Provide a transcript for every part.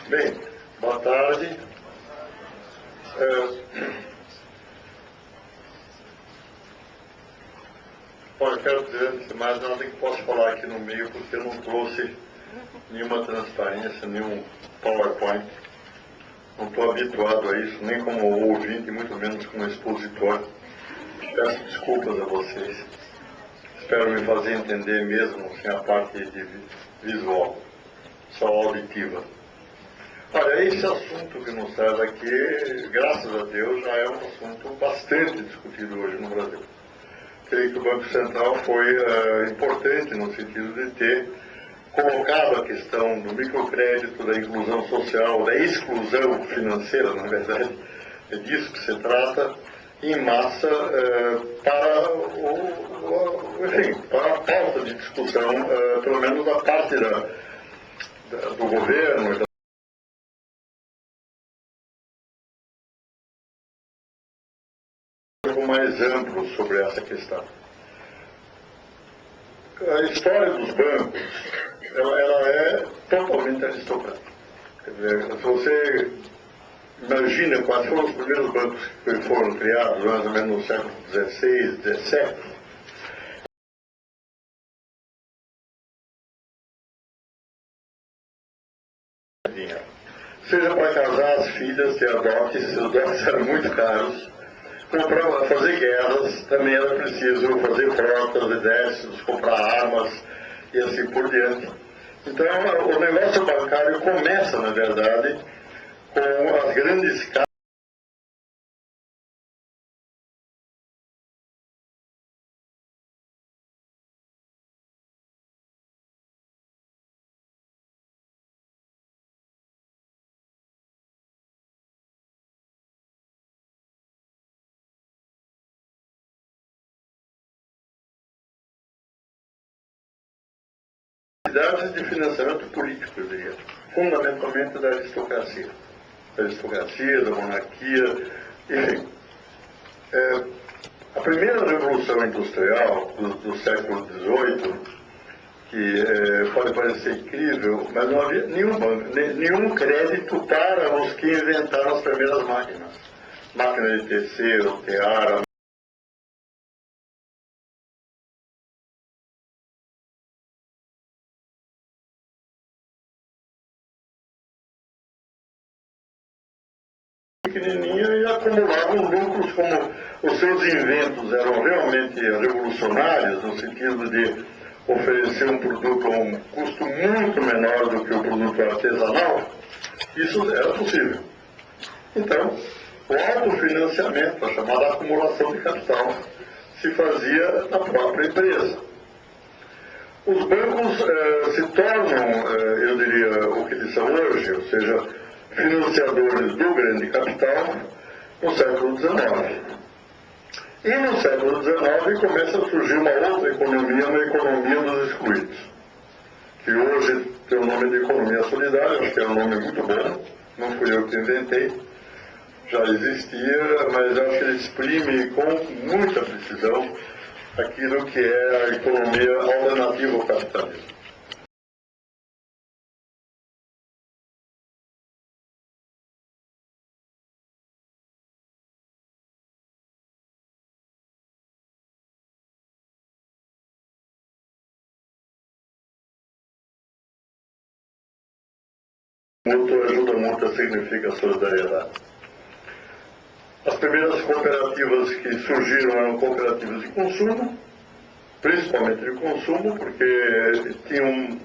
Bem, boa tarde. Bom, eu quero dizer, antes de mais nada, que posso falar aqui no meio, porque eu não trouxe nenhuma transparência, nenhum PowerPoint. Não estou habituado a isso, nem como ouvinte, muito menos como expositor. Peço desculpas a vocês. Espero me fazer entender mesmo sem a parte de visual, só auditiva. Olha, esse assunto que nos traz aqui, graças a Deus, já é um assunto bastante discutido hoje no Brasil. Creio que o Banco Central foi importante no sentido de ter colocado a questão do microcrédito, da inclusão social, da exclusão financeira, na verdade, é disso que se trata, em massa para a pauta de discussão, pelo menos da parte do governo, mais amplo sobre essa questão. A história dos bancos, ela é totalmente aristocrática. Quer dizer, se você imagina quais foram os primeiros bancos que foram criados, mais ou menos no século XVI, XVII, seja para casar as filhas de adote, se os dotes eram muito caros, para fazer guerras, também era preciso fazer frotas, exércitos, comprar armas e assim por diante. Então, o negócio bancário começa, na verdade, com as grandes casas. De financiamento político, eu diria, fundamentalmente da aristocracia. Da aristocracia, da monarquia, enfim. A primeira revolução industrial do século XVIII, que pode parecer incrível, mas não havia nenhum crédito para os que inventaram as primeiras máquinas. Máquina de tecer, tear, pequenininha e acumulavam lucros. Como os seus inventos eram realmente revolucionários, no sentido de oferecer um produto a um custo muito menor do que o produto artesanal, isso era possível. Então, o autofinanciamento, a chamada acumulação de capital, se fazia na própria empresa. Os bancos se tornam, eu diria, o que eles são hoje, ou seja, financiadores do grande capital no século XIX. E no século XIX começa a surgir uma outra economia, uma economia dos excluídos, que hoje tem o nome de economia solidária, acho que é um nome muito bom, não fui eu que inventei, já existia, mas acho que ele exprime com muita precisão aquilo que é a economia alternativa ao capitalismo. Ajuda muito significa solidariedade. As primeiras cooperativas que surgiram eram cooperativas de consumo, principalmente de consumo, porque tinham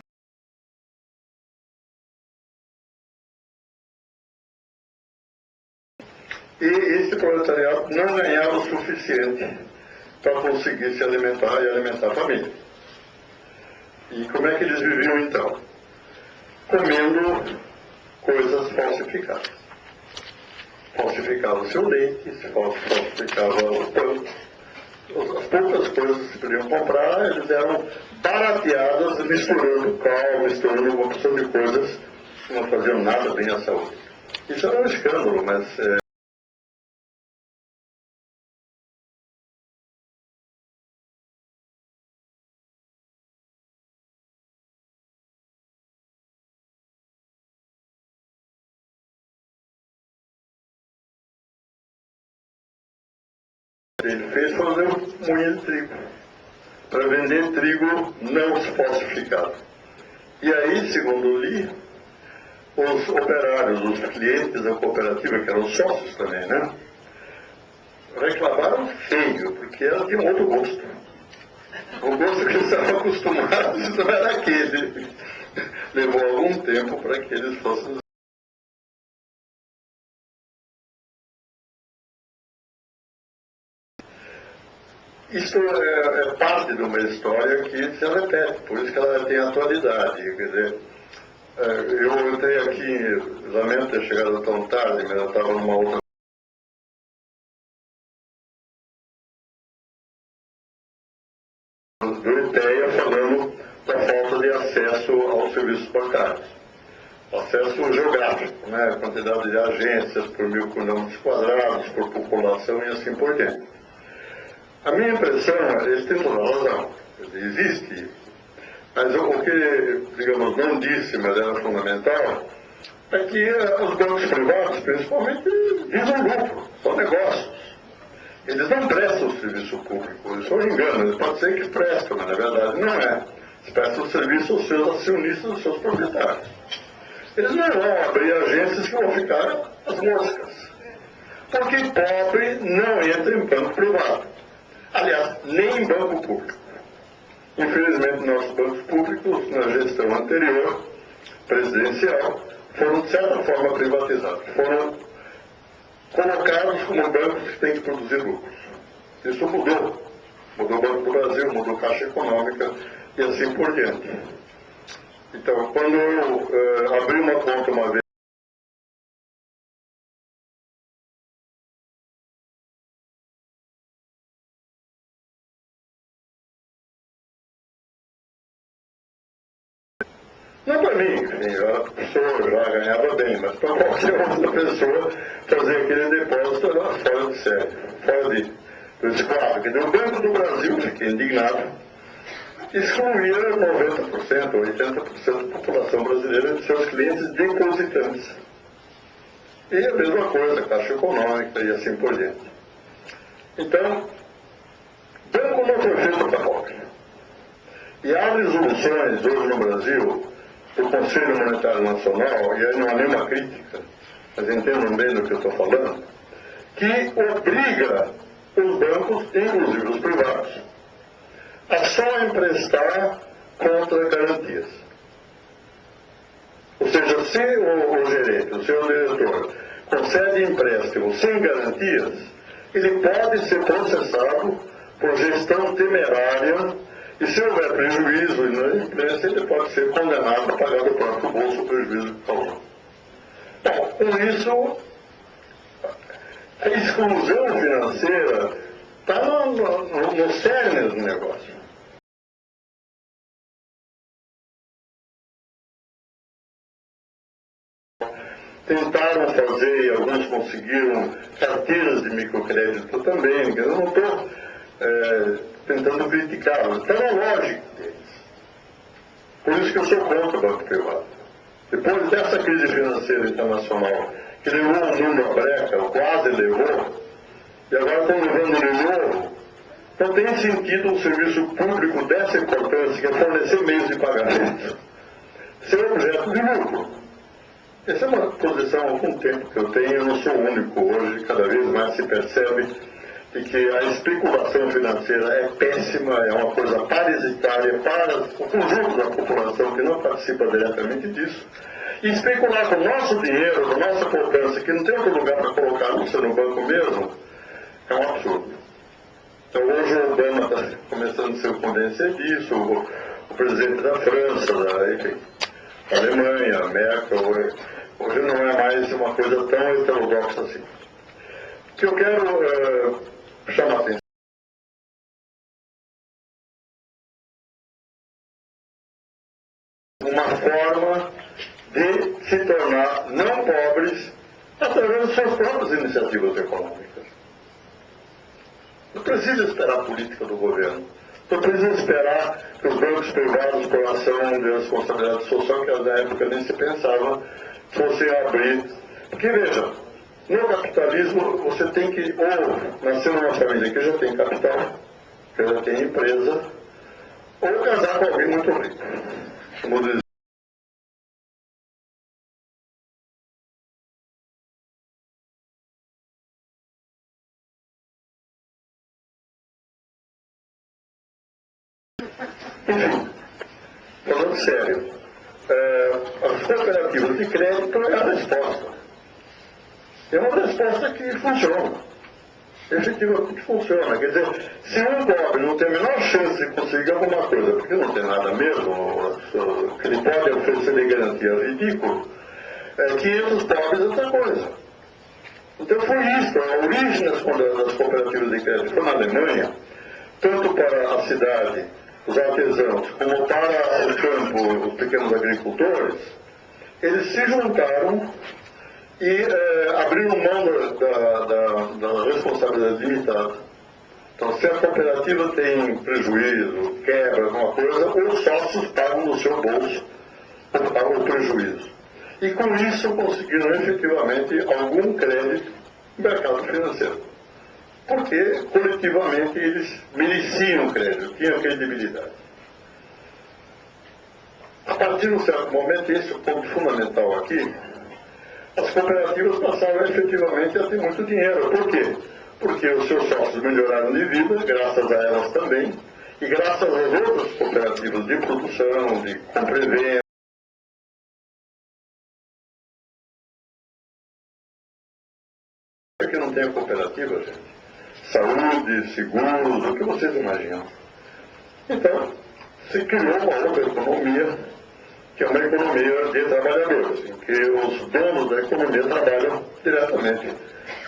e esse proletariado não ganhava o suficiente para conseguir se alimentar e alimentar a família. E como é que eles viviam então? Comendo coisas falsificadas. Falsificava o seu leite, falsificava o pão. As poucas coisas que se podiam comprar, eles eram barateadas, misturando cal, misturando uma porção de coisas que não faziam nada bem à saúde. Isso era um escândalo, mas Ele fez fazer um moinho de trigo, para vender trigo não falsificado. E aí, segundo li, os operários, os clientes da cooperativa, que eram sócios também, né, reclamaram feio, porque ela tinha um outro gosto. O gosto que eles estavam acostumados não era aquele. Levou algum tempo para que eles fossem. Isso é parte de uma história que se repete, por isso que ela tem atualidade. Quer dizer, eu entrei aqui, lamento ter chegado tão tarde, mas eu estava numa outra. Do IPEA falando da falta de acesso aos serviços bancários. Acesso geográfico, né? A quantidade de agências por 1.000 quilômetros quadrados, por população e assim por diante. A minha impressão, eles têm toda a razão, existe, mas o que, digamos, não disse, mas era fundamental, é que os bancos privados, principalmente, visam lucro, são negócios. Eles não prestam o serviço público, isso é um engano, eles podem ser que prestam, mas na verdade não é. Eles prestam o serviço aos seus acionistas, aos seus proprietários. Eles não vão abrir agências que vão ficar as moscas. Porque pobre não entra em banco privado. Aliás, nem em banco público. Infelizmente, nossos bancos públicos, na gestão anterior, presidencial, foram de certa forma privatizados. Foram colocados como bancos que têm que produzir lucros. Isso mudou. Mudou o Banco do Brasil, mudou a Caixa Econômica e assim por diante. Então, quando eu abri uma conta uma vez, não para mim, enfim, a pessoa já ganhava bem, mas para qualquer outra pessoa fazer aquele depósito era fora de série, fora de claro, que o Banco do Brasil, fiquei indignado, excluía 90% ou 80% da população brasileira de seus clientes depositantes. E a mesma coisa, Caixa Econômica e assim por diante. Então, banco não foi feito para pobre. E há resoluções hoje no Brasil do Conselho Monetário Nacional, e aí não há nenhuma crítica, mas entendam bem do que eu estou falando, que obriga os bancos, inclusive os privados, a só emprestar contra garantias. Ou seja, se o gerente, o seu diretor, concede empréstimo sem garantias, ele pode ser processado por gestão temerária e se houver prejuízo na empresa, ele pode ser condenado a pagar do próprio bolso o prejuízo que causou. Bom, com isso, a exclusão financeira está no cerne do negócio. Tentaram fazer, e alguns conseguiram, carteiras de microcrédito também, que eu não estou tentando criticá-los, está na lógica deles. Por isso que eu sou contra o banco privado. Depois dessa crise financeira internacional, que levou o mundo à breca, ou quase levou, e agora estão levando de novo, não tem sentido um serviço público dessa importância, que é fornecer meios de pagamento, ser objeto de lucro. Essa é uma posição há algum tempo que eu tenho, eu não sou o único hoje, cada vez mais se percebe de que a especulação financeira é péssima, é uma coisa parasitária para o conjunto da população que não participa diretamente disso. E especular com o nosso dinheiro, com a nossa poupança, que não tem outro lugar para colocar, não ser no banco mesmo, é um absurdo. Então hoje o Obama está começando a se convencer disso, o presidente da França, enfim, a Alemanha, a Merkel, hoje não é mais uma coisa tão heterodoxa assim. O que eu quero chamar a atenção uma forma de se tornar não pobres através de suas próprias iniciativas econômicas. Não precisa esperar a política do governo. Não precisa esperar que os bancos privados, por ação de responsabilidade social, que na época nem se pensava, fossem abrir. Porque, veja, No capitalismo, você tem que ou nascer numa família que já tem capital, que já tem empresa, ou casar com alguém muito rico. Como diz. Enfim, falando sério, as cooperativas de crédito é a resposta. É uma resposta que funciona. Efetivamente funciona. Quer dizer, se um pobre não tem a menor chance de conseguir alguma coisa, porque não tem nada mesmo, que ele pode oferecer de garantia ridículo, 500 pobres é outra coisa. Então foi isso, a origem das cooperativas de crédito foi na Alemanha, tanto para a cidade, os artesãos, como para o campo, os pequenos agricultores, eles se juntaram e abriram mão da responsabilidade limitada. Então, se a cooperativa tem prejuízo, quebra alguma coisa, os sócios pagam no seu bolso o prejuízo. E com isso conseguiram efetivamente algum crédito no mercado financeiro. Porque coletivamente eles mereciam crédito, tinham credibilidade. A partir de um certo momento, esse é o ponto fundamental aqui, as cooperativas passaram efetivamente a ter muito dinheiro. Por quê? Porque os seus sócios melhoraram de vida, graças a elas também, e graças às outras cooperativas de produção, de compra e venda. Que não tem a cooperativa, gente. Saúde, seguros, o que vocês imaginam. Então, se criou uma outra economia, que é uma economia de trabalhadores, em que os donos da economia trabalham diretamente,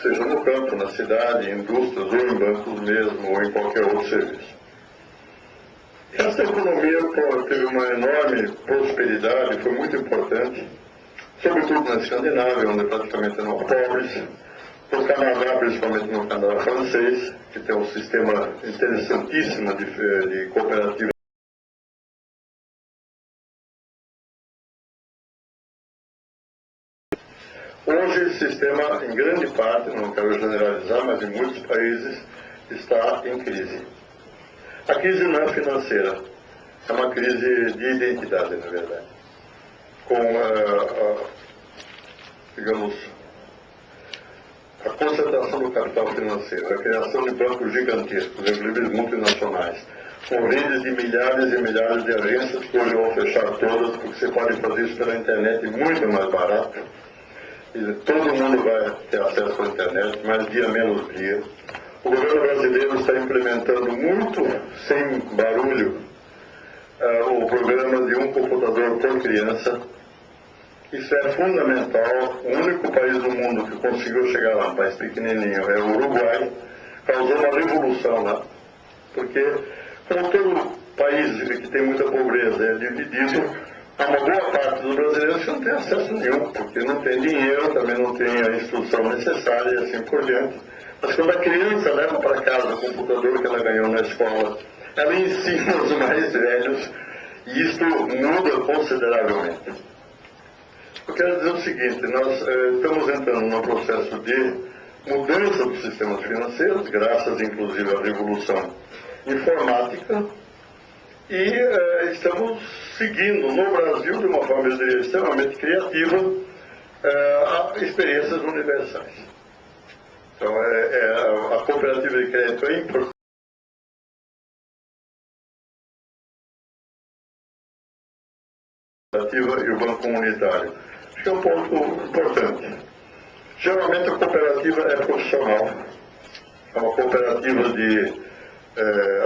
seja no campo, na cidade, em indústrias, ou em bancos mesmo, ou em qualquer outro serviço. Essa economia teve uma enorme prosperidade, foi muito importante, sobretudo na Escandinávia, onde praticamente não há pobres, no Canadá, principalmente no Canadá francês, que tem um sistema interessantíssimo de cooperativa. Hoje o sistema, em grande parte, não quero generalizar, mas em muitos países, está em crise. A crise não é financeira, é uma crise de identidade, na verdade. Com, digamos, a concentração do capital financeiro, a criação de bancos gigantescos, inclusive multinacionais, com redes de milhares e milhares de agências que hoje vão fechar todas, porque você pode fazer isso pela internet muito mais barato. E todo mundo vai ter acesso à internet, mais dia menos dia. O governo brasileiro está implementando muito, sem barulho, o programa de um computador por criança. Isso é fundamental. O único país do mundo que conseguiu chegar lá, um país pequenininho, é o Uruguai. Causou uma revolução lá. Porque, como todo país que tem muita pobreza é dividido, há uma boa parte dos brasileiros que não tem acesso nenhum, porque não tem dinheiro, também não tem a instrução necessária e assim por diante. Mas quando a criança leva para casa o computador que ela ganhou na escola, ela ensina os mais velhos e isso muda consideravelmente. Eu quero dizer o seguinte, nós estamos entrando num processo de mudança dos sistemas financeiros, graças inclusive à revolução informática, e estamos seguindo no Brasil, de uma forma extremamente criativa, experiências universais. Então, a cooperativa de crédito é importante. E o banco comunitário. Acho que é um ponto importante. Geralmente a cooperativa é profissional. É uma cooperativa de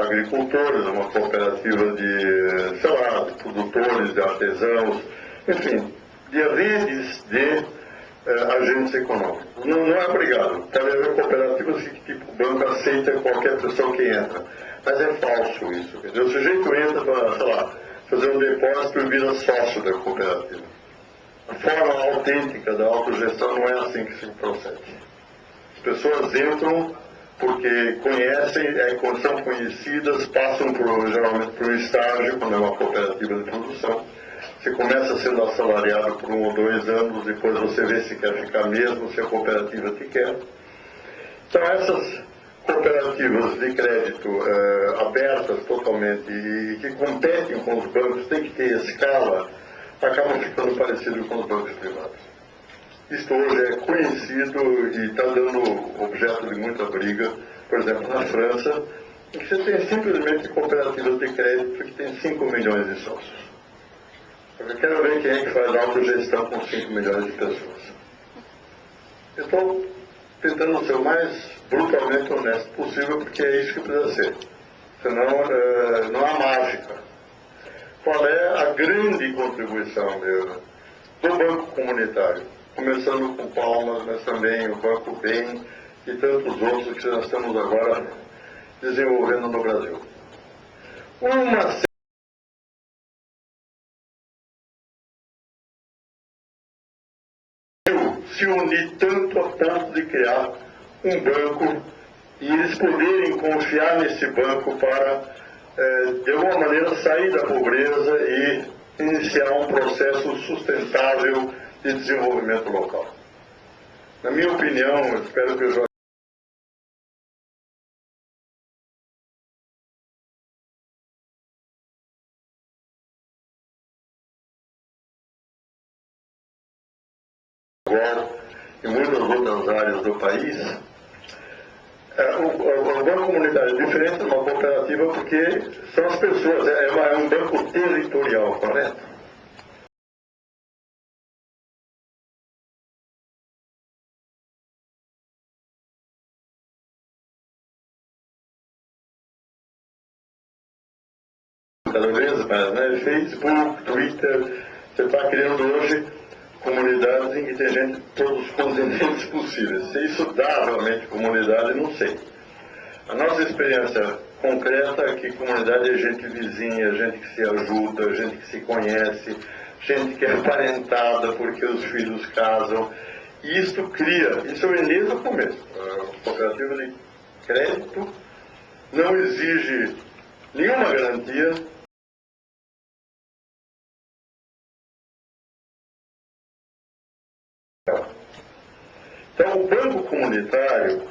agricultores, uma cooperativa de, sei lá, de produtores, de artesãos, enfim, de redes de agentes econômicos. Não é obrigado. Pode haver cooperativas que tipo, o banco aceita qualquer pessoa que entra. Mas é falso isso. Quer dizer, o sujeito entra para, sei lá, fazer um depósito e vira sócio da cooperativa. A forma autêntica da autogestão não é assim que se procede. As pessoas entram porque conhecem, são conhecidas, passam geralmente por um estágio, quando é uma cooperativa de produção, Você começa sendo assalariado por 1 ou 2 anos, depois você vê se quer ficar mesmo, se a cooperativa te quer. Então essas cooperativas de crédito abertas totalmente e que competem com os bancos, tem que ter escala, acabam ficando parecido com os bancos privados. Isto hoje é conhecido e está dando objeto de muita briga, por exemplo, na França, em que você tem simplesmente cooperativas de crédito que tem 5 milhões de sócios. Eu quero ver quem é que faz autogestão com 5 milhões de pessoas. Eu estou tentando ser o mais brutalmente honesto possível, porque é isso que precisa ser. Senão não há mágica. Qual é a grande contribuição do Banco Comunitário? Começando com Palmas, mas também o Banco Bem e tantos outros que nós estamos agora desenvolvendo no Brasil. Uma se unir tanto a ponto de criar um banco e eles poderem confiar nesse banco para, de alguma maneira, sair da pobreza e iniciar um processo sustentável de desenvolvimento local. Na minha opinião, eu espero que eu já em muitas outras áreas do país, o banco comunitário é diferente de uma cooperativa porque são as pessoas, é um banco territorial, correto? Cada vez mais, né? Facebook, Twitter, você está criando hoje comunidades em que tem gente de todos os continentes possíveis. Se isso dá realmente comunidade, não sei. A nossa experiência concreta é que comunidade é gente vizinha, gente que se ajuda, gente que se conhece, gente que é parentada porque os filhos casam. E isto cria, isso eu desde o começo. A cooperativa de crédito não exige nenhuma garantia. Então, o banco comunitário,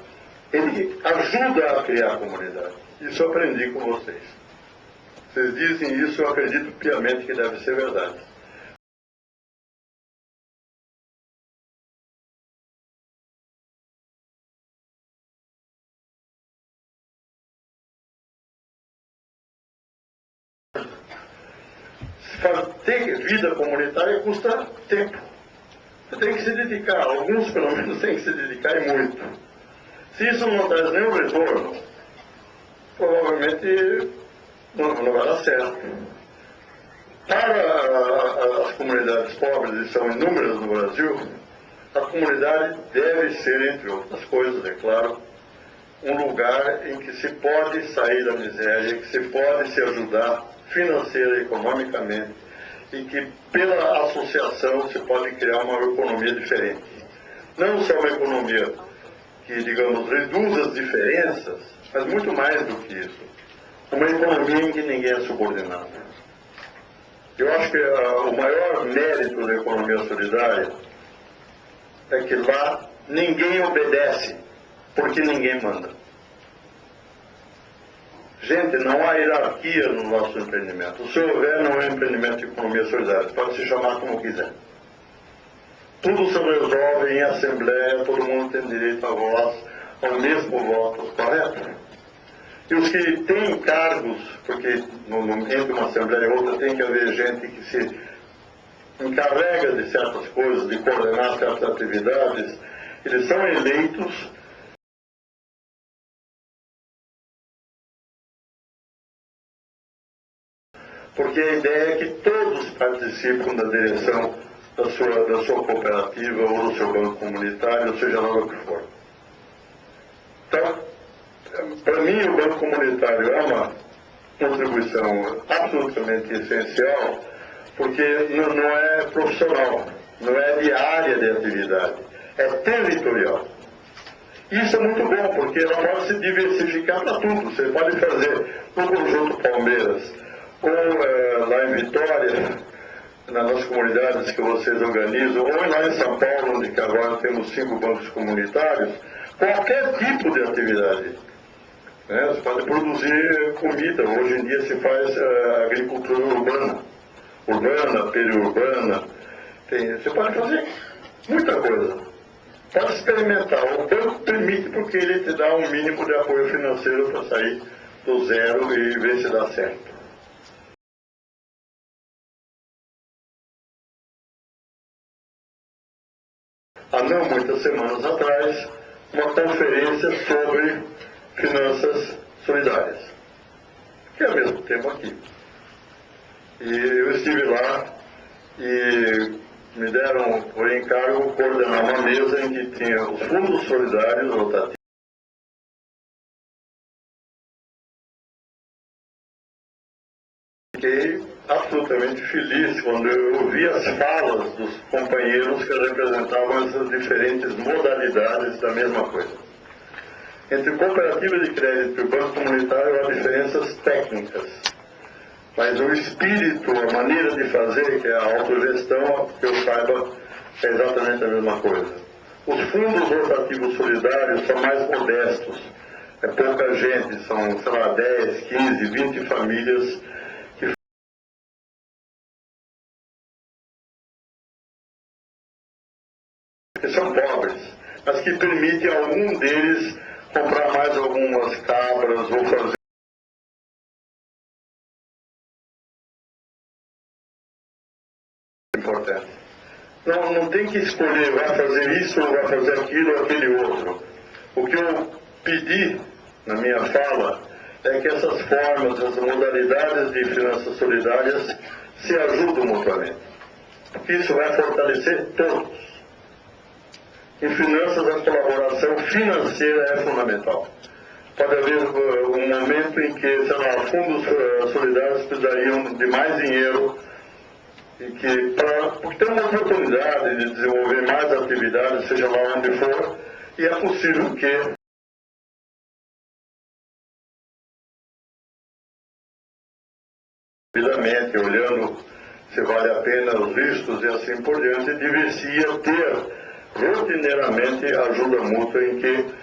ele ajuda a criar a comunidade. Isso eu aprendi com vocês. Vocês dizem isso, eu acredito piamente que deve ser verdade. Ter vida comunitária custa tempo. Você tem que se dedicar, alguns pelo menos têm que se dedicar e muito. Se isso não traz nenhum retorno, provavelmente não vai dar certo. Para as comunidades pobres, e são inúmeras no Brasil, a comunidade deve ser, entre outras coisas, é claro, um lugar em que se pode sair da miséria, que se pode se ajudar financeira e economicamente, e que pela associação se pode criar uma economia diferente. Não só uma economia que, digamos, reduz as diferenças, mas muito mais do que isso. Uma economia em que ninguém é subordinado. Eu acho que o maior mérito da economia solidária é que lá ninguém obedece, porque ninguém manda. Gente, não há hierarquia no nosso empreendimento. Se houver, não é um empreendimento de economia solidária. Pode se chamar como quiser. Tudo se resolve em assembleia, todo mundo tem direito à voz, ao mesmo voto, correto? E os que têm cargos, porque entre uma assembleia e outra tem que haver gente que se encarrega de certas coisas, de coordenar certas atividades, eles são eleitos porque a ideia é que todos participam da direção da sua cooperativa ou do seu banco comunitário, seja lá o que for. Então, para mim, o banco comunitário é uma contribuição absolutamente essencial, porque não é profissional, não é de área de atividade, é territorial. Isso é muito bom, porque ela pode se diversificar para tudo. Você pode fazer no Conjunto Palmeiras, ou lá em Vitória, nas comunidades que vocês organizam, ou lá em São Paulo, onde que agora temos 5 bancos comunitários, qualquer tipo de atividade. Né? Você pode produzir comida, hoje em dia se faz agricultura urbana, periurbana, você pode fazer muita coisa. Pode experimentar, o banco permite porque ele te dá um mínimo de apoio financeiro para sair do zero e ver se dá certo. Há não muitas semanas atrás, uma conferência sobre finanças solidárias, que é o mesmo tema aqui. E eu estive lá e me deram por encargo coordenar uma mesa em que tinha os fundos solidários rotativos. Fiquei absolutamente feliz quando eu ouvi as falas dos companheiros que representavam essas diferentes modalidades da mesma coisa. Entre cooperativa de crédito e banco comunitário há diferenças técnicas, mas o espírito, a maneira de fazer, que é a autogestão, que eu saiba, é exatamente a mesma coisa. Os fundos rotativos solidários são mais modestos, é pouca gente, são, sei lá, 10, 15, 20 famílias que são pobres, mas que permitem a algum deles comprar mais algumas cabras ou fazer importante. Não tem que escolher, vai fazer isso ou vai fazer aquilo ou aquele outro. O que eu pedi na minha fala é que essas formas, essas modalidades de finanças solidárias se ajudam mutuamente. Porque isso vai fortalecer todos. Em finanças, a colaboração financeira é fundamental. Pode haver um momento em que, sei lá, fundos solidários precisariam de mais dinheiro e que, porque tem uma oportunidade de desenvolver mais atividades, seja lá onde for, e é possível que, rapidamente, olhando se vale a pena os vistos e assim por diante, deveria ter rotineiramente ajuda mútua em que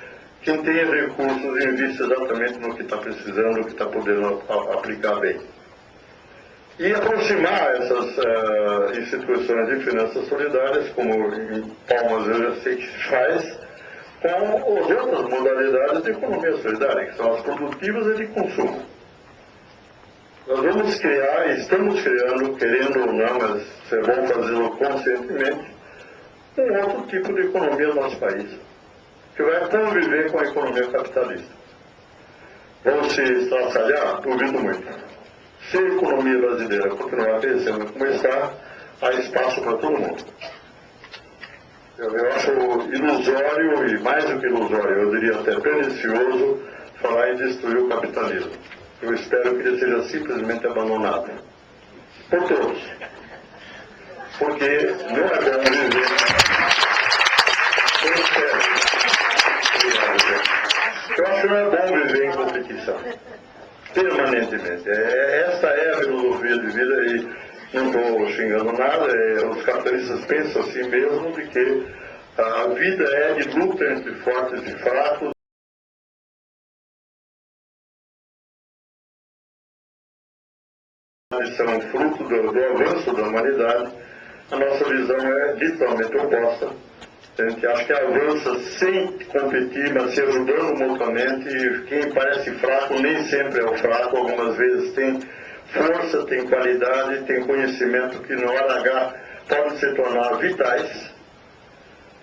quem tem recursos investe exatamente no que está precisando, no que está podendo aplicar bem. E aproximar essas instituições de finanças solidárias, como em Palmas eu já sei que se faz, com as outras modalidades de economia solidária, que são as produtivas e de consumo. Nós vamos criar, estamos criando, querendo ou não, mas é bom fazê-lo conscientemente, um outro tipo de economia no nosso país, que vai conviver com a economia capitalista. Vão se estraçalhar? Duvido muito. Se a economia brasileira continuar crescendo como está, há espaço para todo mundo. Eu acho ilusório, e mais do que ilusório, eu diria até pernicioso, falar em destruir o capitalismo. Eu espero que ele seja simplesmente abandonado. Por todos. Porque não é bom viver. Eu espero. Eu acho que não é bom viver em competição. Permanentemente. Essa é a filosofia de vida e não estou xingando nada. Os capitalistas pensam assim mesmo de que a vida é de luta entre fortes e fracos. São fruto do avanço da humanidade. A nossa visão é literalmente oposta. A gente acha que avança sem competir, mas se ajudando mutuamente, e quem parece fraco nem sempre é o fraco, algumas vezes tem força, tem qualidade, tem conhecimento que na hora H pode se tornar vitais.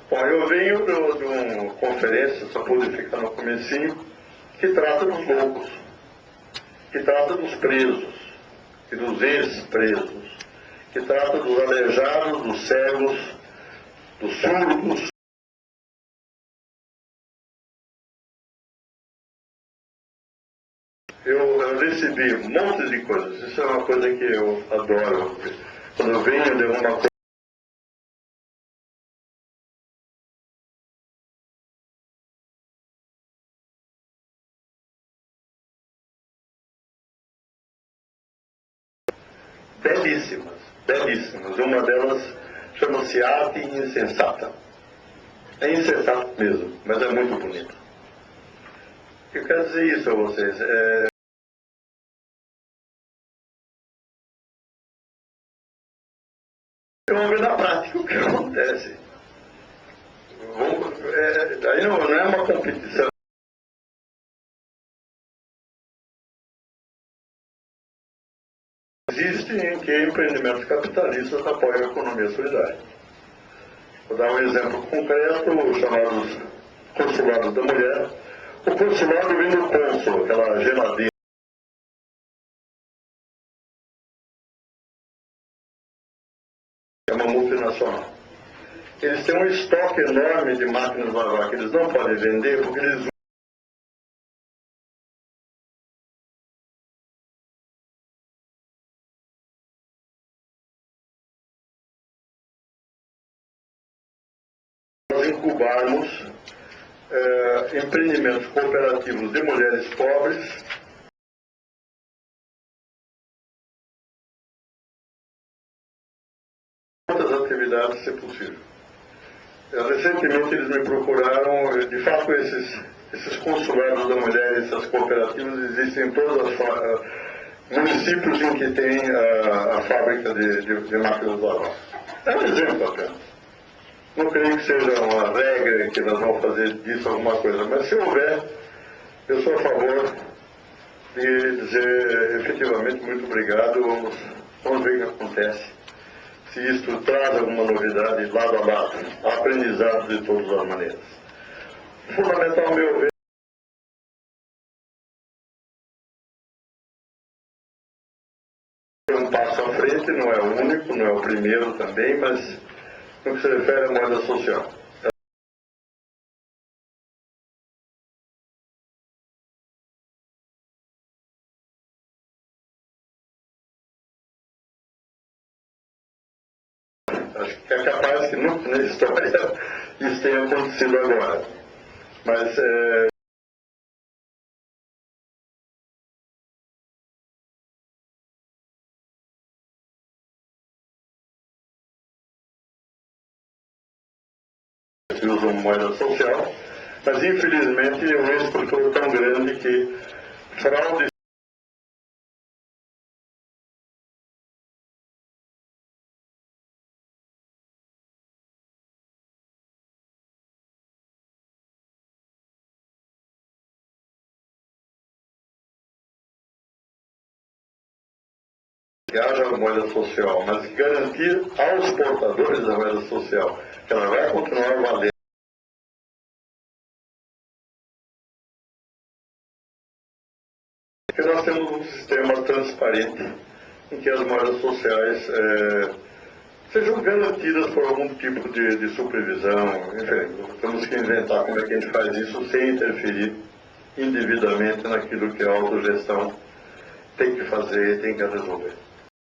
Bom, eu venho de uma conferência, só pude ficar no comecinho, que trata dos loucos, que trata dos presos e dos ex-presos, que trata dos aleijados, dos cegos, dos surdos. Eu recebi um monte de coisas. Isso é uma coisa que eu adoro. Quando eu venho de uma coisa belíssimas. belíssimas. Uma delas chama-se Arte Insensata. É insensato mesmo, mas é muito bonito. Eu quero dizer isso a vocês. Vamos ver na prática o que acontece. Aí não é uma competição. Existe em que empreendimentos capitalistas apoiam a economia solidária. Vou dar um exemplo concreto, chamados consulados da mulher. O consulado vem do cônsul, aquela geladeira. É uma multinacional. Eles têm um estoque enorme de máquinas de lavar que eles não podem vender porque eles incubarmos empreendimentos cooperativos de mulheres pobres outras atividades, se possível. Recentemente eles me procuraram, de fato esses consulados da mulher, essas cooperativas existem em todos os municípios em que tem a fábrica de máquinas de lavar. É um exemplo apenas. Não creio que seja uma regra que nós vamos fazer disso alguma coisa, mas se houver, eu sou a favor de dizer efetivamente muito obrigado, vamos ver o que acontece. Se isto traz alguma novidade lado a lado, aprendizado de todas as maneiras. Fundamental, ao meu ver, é um passo à frente, não é o único, não é o primeiro também, mas no que se refere à moeda social. Acho que é capaz que nunca na história isso tenha acontecido agora. Mas se usam moeda social, mas infelizmente é uma estrutura tão grande que fraude que haja a moeda social, mas garantir aos portadores da moeda social que ela vai continuar valendo. Porque nós temos um sistema transparente em que as moedas sociais sejam garantidas por algum tipo de supervisão. Enfim, temos que inventar como é que a gente faz isso sem interferir indevidamente naquilo que a autogestão tem que fazer e tem que resolver.